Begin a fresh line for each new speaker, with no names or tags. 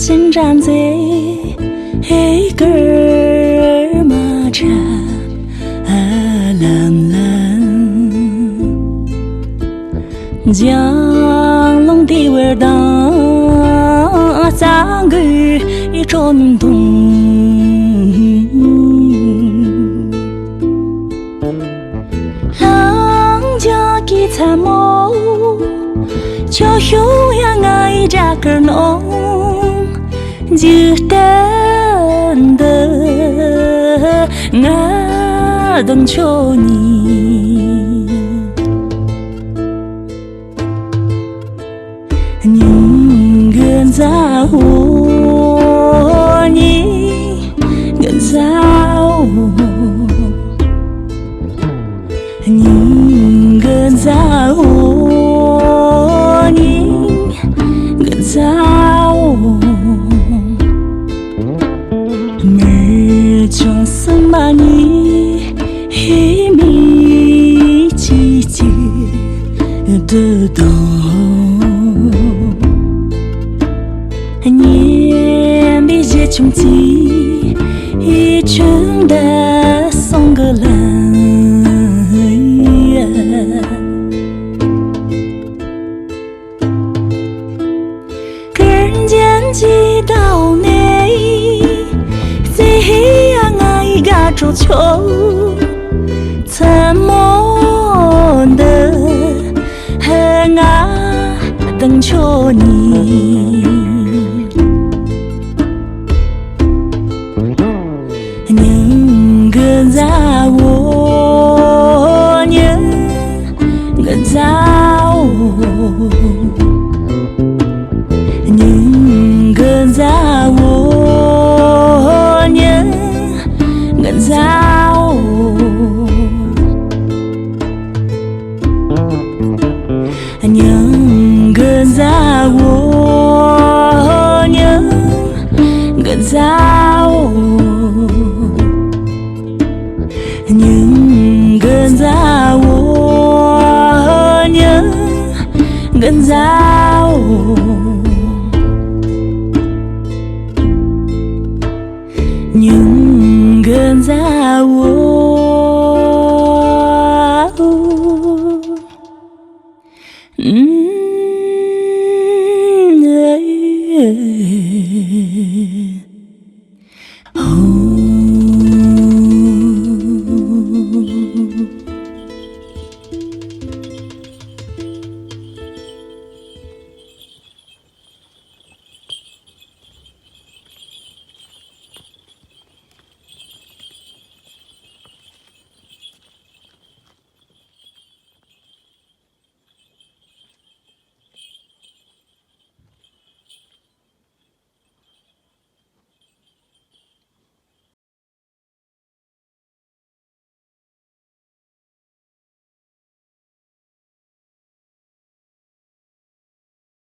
sinh tràn dễ hãy cờ mà tràn làm giang long đi về đó sáng gửi trôn thùng lắng cho kỳ thả mô cho hiếu ya ngày ra cờ nông dư tên đơ ngã đừng cho nhìn gần ra hồ nhìn gần ra nhìn gần ra hồ nhìn gần ra mơ trong sân mà nhìn hi mi chi chi đơ đỏ nhiên bị giết trong tí ý chứng đã xong gỡ lại cơn gián chi đau nề dễ ngay gà trâu châu thầm mòn đờ ngã đừng cho nhìn